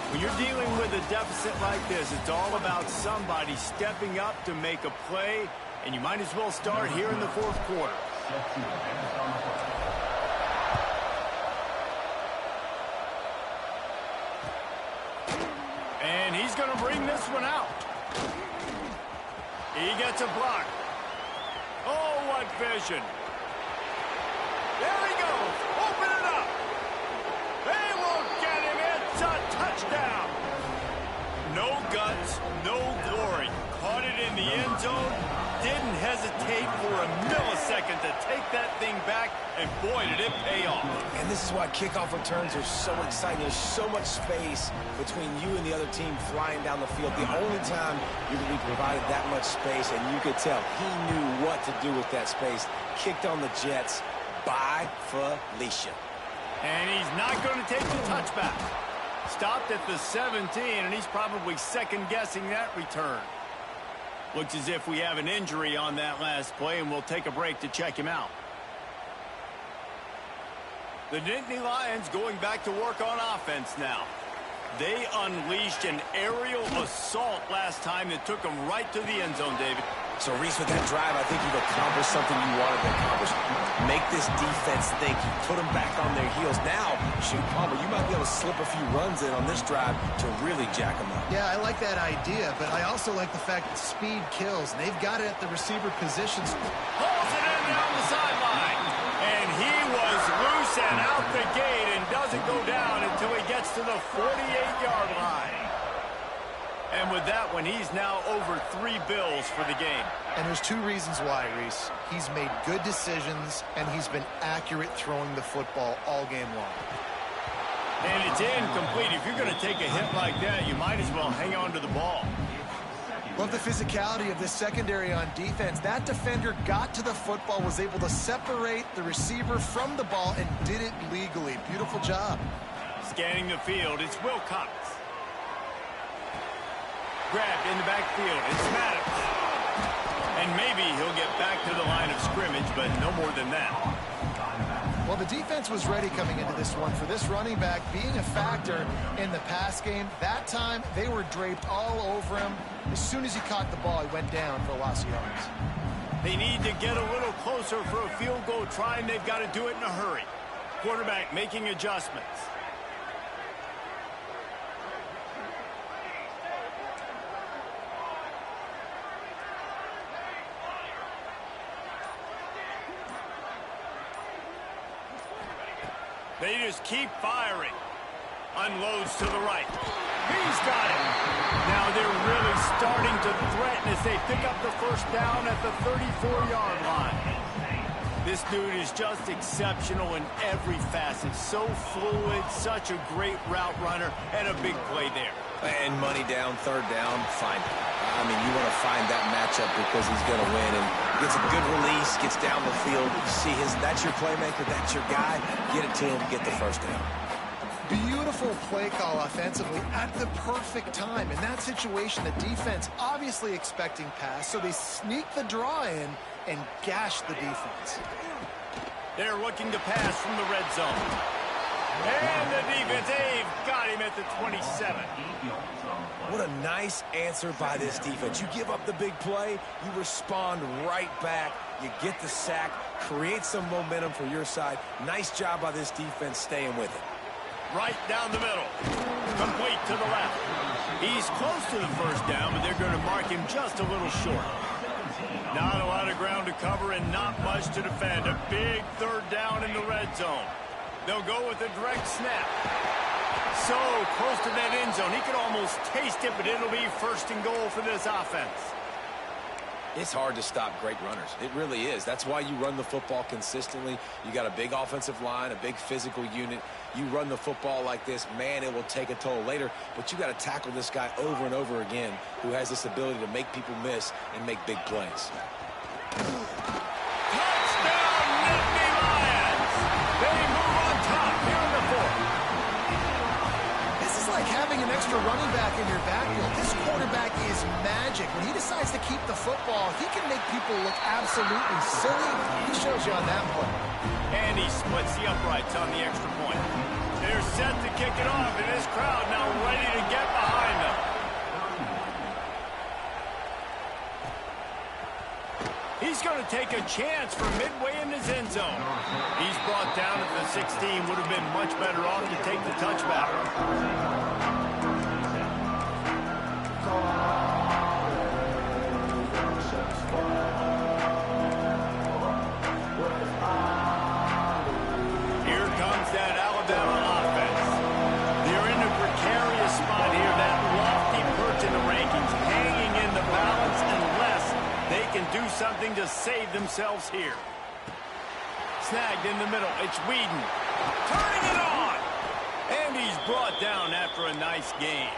A: When you're dealing with a deficit like this, it's all about somebody stepping up to make a play, and you might as well start here in the fourth quarter. And he's going to bring this one out. He gets a block. Oh, what vision. There he goes. Open it up. They won't get him. It's a touchdown. No guts, no glory. Caught it in the end zone. Didn't hesitate for a millisecond to take that thing back, and boy, did it pay off.
C: And this is why kickoff returns are so exciting. There's so much space between you and the other team flying down the field. The only time you're going to be provided that much space, and you could tell he knew what to do with that space. Kicked on the Jets by Felicia.
A: And he's not going to take the touchback. Stopped at the 17, and he's probably second-guessing that return. Looks as if we have an injury on that last play, and we'll take a break to check him out. The Nittany Lions going back to work on offense now. They unleashed an aerial assault last time that took them right to the end zone, David.
C: So, Reese, with that drive, I think you've accomplished something you wanted to accomplish. Make this defense think. You put them back on their heels. Now, shoot, Palmer, you might be able to slip a few runs in on this drive to really jack them up.
B: Yeah, I like that idea, but I also like the fact that speed kills, and they've got it at the receiver positions.
A: Pulls it in down the sideline. And he was loose and out the gate and doesn't go down until he gets to the 48-yard line. And with that one, he's now over 3 bills for the game.
B: And there's 2 reasons why, Reese. He's made good decisions, and he's been accurate throwing the football all game long.
A: And it's incomplete. If you're going to take a hit like that, you might as well hang on to the ball.
B: Love the physicality of this secondary on defense. That defender got to the football, was able to separate the receiver from the ball, and did it legally. Beautiful job.
A: Scanning the field, it's Wilcox. Grabbed in the backfield, it's Maddox. And maybe he'll get back to the line of scrimmage, but no more than that.
B: Well, the defense was ready coming into this one for this running back being a factor in the pass game. That time, they were draped all over him. As soon as he caught the ball, he went down for a loss of yards.
A: They need to get a little closer for a field goal try, and they've got to do it in a hurry. Quarterback making adjustments. They just keep firing. Unloads to the right. He's got it. Now they're really starting to threaten as they pick up the first down at the 34-yard line. This dude is just exceptional in every facet. So fluid, such a great route runner, and a big play there.
C: And money down, third down, find it. I mean, you want to find that matchup because he's going to win. And gets a good release, gets down the field. You see that's your playmaker, that's your guy. Get it to him, get the first down.
B: Beautiful play call offensively at the perfect time. In that situation, the defense obviously expecting pass, so they sneak the draw in and gash the defense.
A: They're looking to pass from the red zone. And the defense, they've got him at the 27.
C: What a nice answer by this defense. You give up the big play, you respond right back, you get the sack, create some momentum for your side. Nice job by this defense staying with it.
A: Right down the middle. Complete to the left. He's close to the first down, but they're going to mark him just a little short. Not a lot of ground to cover and not much to defend. A big third down in the red zone. They'll go with a direct snap. So close to that end zone. He could almost taste it, but it'll be first and goal for this offense.
C: It's hard to stop great runners. It really is. That's why you run the football consistently. You got a big offensive line, a big physical unit. You run the football like this, man, it will take a toll later. But you got to tackle this guy over and over again who has this ability to make people miss and make big plays.
B: Extra running back in your backfield. This quarterback is magic. When he decides to keep the football, he can make people look absolutely silly. He shows you on that play.
A: And he splits the uprights on the extra point. They're set to kick it off, and this crowd now ready to get behind them. He's going to take a chance from midway in his end zone. He's brought down at the 16. Would have been much better off to take the touchback. Here comes that Alabama offense. They're in a precarious spot here, that lofty perch in the rankings, hanging in the balance unless they can do something to save themselves here. Snagged in the middle. It's Whedon. Turning it on. And he's brought down after a nice game.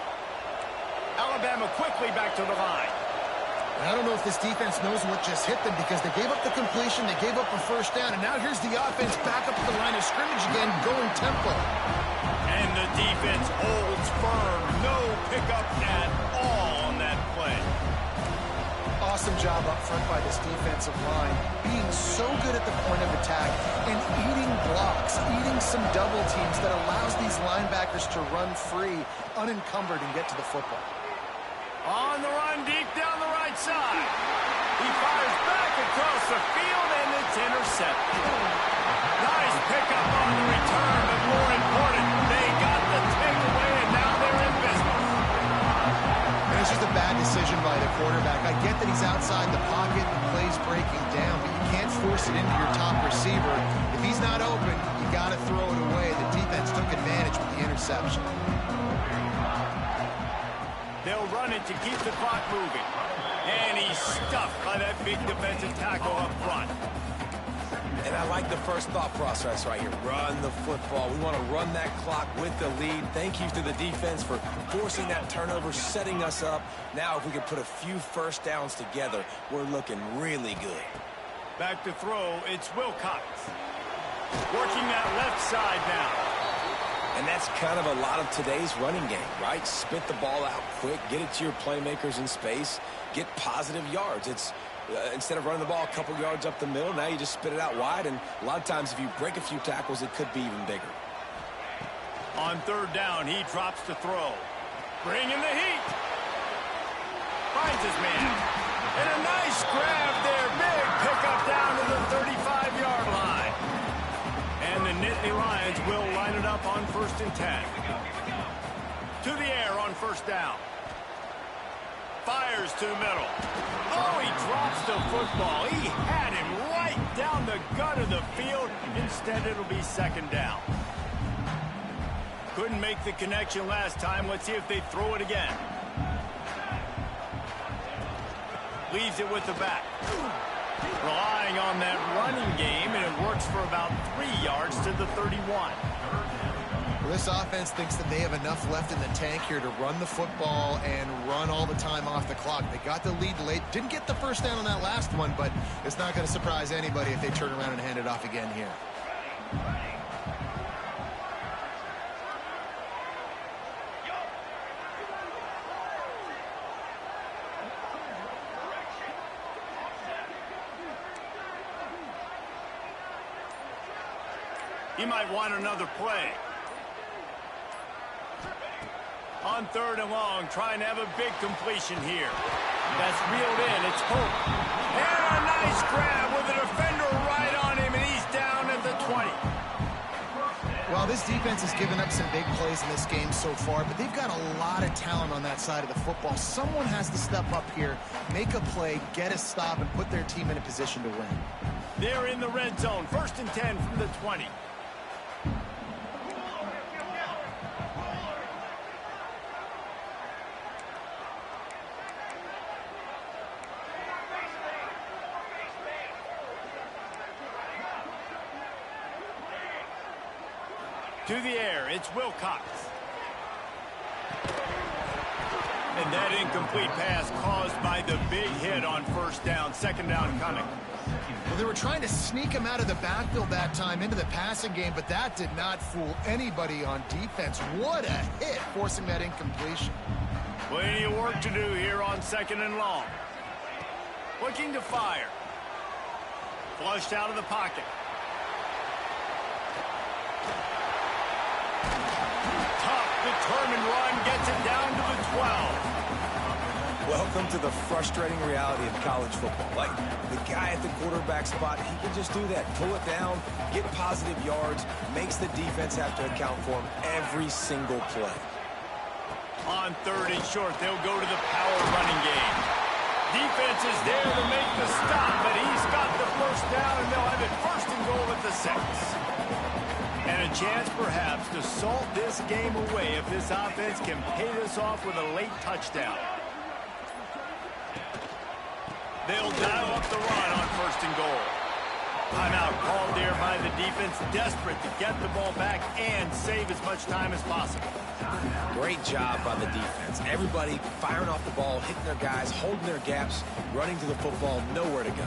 A: Alabama quickly back to the line.
B: I don't know if this defense knows what just hit them because they gave up the completion, they gave up a first down, and now here's the offense back up to the line of scrimmage again, going tempo.
A: And the defense holds firm. No pickup at all on that play.
B: Awesome job up front by this defensive line, being so good at the point of attack and eating blocks, eating some double teams that allows these linebackers to run free, unencumbered, and get to the football.
A: On the run, deep down the right side. He fires back across the field, and it's intercepted. Nice pickup on the return, but more important, they got the takeaway, and now they're in business.
B: And it's just a bad decision by the quarterback. I get that he's outside the pocket, the play's breaking down, but you can't force it into your top receiver. If he's not open, you got to throw it away. The defense took advantage with the interception.
A: They'll run it to keep the clock moving. And he's stuffed by that big defensive tackle up front.
C: And I like the first thought process right here. Run the football. We want to run that clock with the lead. Thank you to the defense for forcing that turnover, setting us up. Now if we can put a few first downs together, we're looking really good.
A: Back to throw, it's Wilcox. Working that left side now.
C: And that's kind of a lot of today's running game, right? Spit the ball out quick, get it to your playmakers in space, get positive yards. It's instead of running the ball a couple yards up the middle, now you just spit it out wide, and a lot of times if you break a few tackles, it could be even bigger.
A: On third down, he drops to throw. Bringing the heat. Finds his man. And a nice grab there. Big pickup down to the 35-yard line. And the Nittany Lions will line it up on 1st and 10. To the air on first down. Fires to the middle. Oh, he drops the football. He had him right down the gut of the field. Instead, it'll be second down. Couldn't make the connection last time. Let's see if they throw it again. Leaves it with the back. Relying on that running game, and it works for about 3 yards to the 31.
B: Well, this offense thinks that they have enough left in the tank here to run the football and run all the time off the clock. They got the lead late. Didn't get the first down on that last one, but it's not going to surprise anybody if they turn around and hand it off again here.
A: He might want another play. On third and long, trying to have a big completion here. That's reeled in. It's Hope. And a nice grab with a defender right on him, and he's down at the 20.
B: Well, this defense has given up some big plays in this game so far, but they've got a lot of talent on that side of the football. Someone has to step up here, make a play, get a stop, and put their team in a position to win.
A: They're in the red zone. 1st and 10 from the 20. To the air, it's Wilcox. And that incomplete pass caused by the big hit on first down. Second down coming.
B: Well, they were trying to sneak him out of the backfield that time into the passing game, but that did not fool anybody on defense. What a hit, forcing that incompletion.
A: Plenty of work to do here on 2nd and long. Looking to fire. Flushed out of the pocket. Determined run, gets it down to the 12.
C: Welcome to the frustrating reality of college football. Like, the guy at the quarterback spot, he can just do that. Pull it down, get positive yards, makes the defense have to account for him every single play.
A: On third and short, they'll go to the power running game. Defense is there to make the stop, but he's got the first down, and they'll have it 1st and goal at the 6. And a chance, perhaps, to salt this game away if this offense can pay this off with a late touchdown. They'll dial up the run on 1st and goal. Timeout called there by the defense, desperate to get the ball back and save as much time as possible.
C: Great job by the defense. Everybody firing off the ball, hitting their guys, holding their gaps, running to the football, nowhere to go.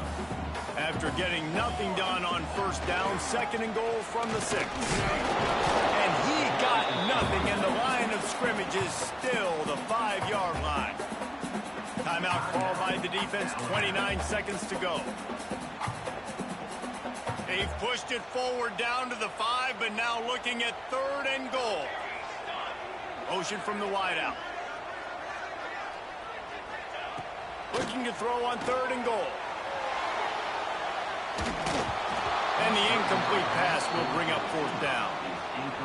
A: After getting nothing done on first down, 2nd and goal from the 6. And he got nothing, and the line of scrimmage is still the 5-yard line. Timeout called by the defense, 29 seconds to go. They've pushed it forward down to the 5, but now looking at 3rd and goal. Motion from the wideout. Looking to throw on 3rd and goal. And the incomplete pass will bring up 4th down.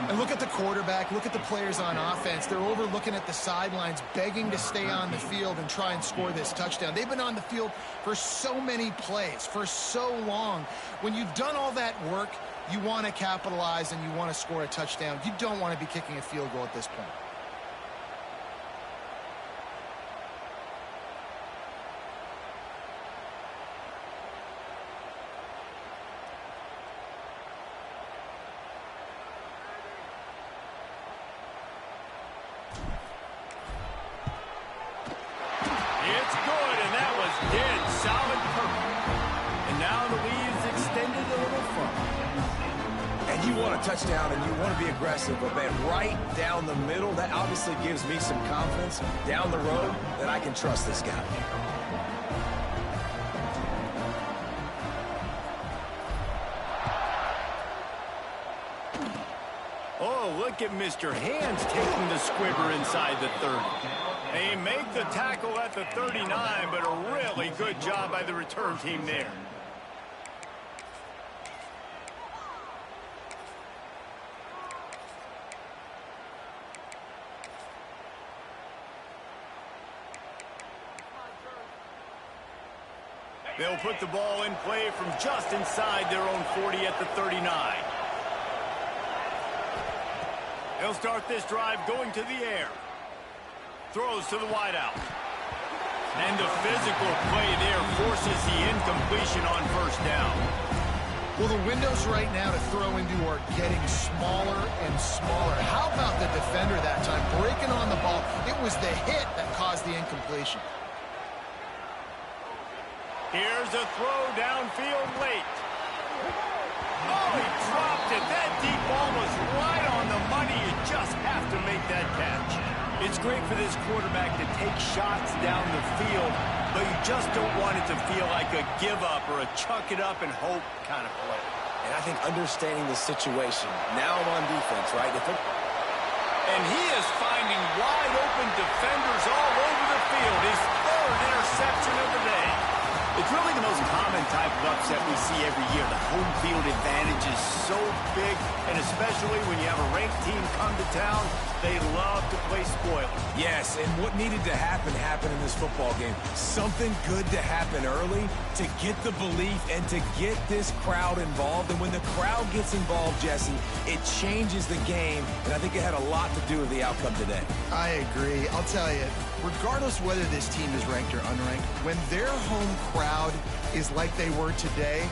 B: And look at the quarterback, look at the players on offense. They're over looking at the sidelines, begging to stay on the field and try and score this touchdown. They've been on the field for so many plays, for so long. When you've done all that work, you want to capitalize and you want to score a touchdown. You don't want to be kicking a field goal at this point.
A: It's good, and that was dead solid perfect. And now the lead is extended a little further.
C: And you want a touchdown, and you want to be aggressive, but man, right down the middle, that obviously gives me some confidence down the road that I can trust this guy.
A: Oh, look at Mr. Hands taking the squibber inside the 30. They make the tackle at the 39, but a really good job by the return team there. They'll put the ball in play from just inside their own 40 at the 39. They'll start this drive going to the air. Throws to the wideout. And the physical play there forces the incompletion on first down.
B: Well, the windows right now to throw into are getting smaller and smaller. How about the defender that time breaking on the ball? It was the hit that caused the incompletion.
A: Here's a throw downfield late. Oh, he dropped it. That deep ball was right on the money. You just have to make that catch. It's great for this quarterback to take shots down the field, but you just don't want it to feel like a give-up or a chuck it up and hope kind of play.
C: And I think understanding the situation, now I'm on defense, right?
A: And he is finding wide-open defenders all over the field. His third interception of the day. It's really the most common type of upset we see every year. The home field advantage is so big, and especially when you have a ranked team come to town, they love to play spoiler.
C: Yes, and what needed to happen happened in this football game. Something good to happen early to get the belief and to get this crowd involved. And when the crowd gets involved, Jesse, it changes the game, and I think it had a lot to do with the outcome today.
B: I agree. I'll tell you, regardless whether this team is ranked or unranked, when their home crowd is like they were today,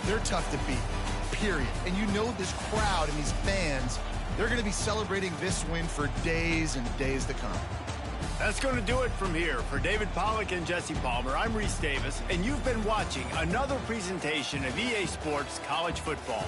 B: they're tough to beat, period. And you know this crowd and these fans, they're going to be celebrating this win for days and days to come.
A: That's going to do it from here. For David Pollack and Jesse Palmer, I'm Reese Davis, and you've been watching another presentation of EA Sports College Football.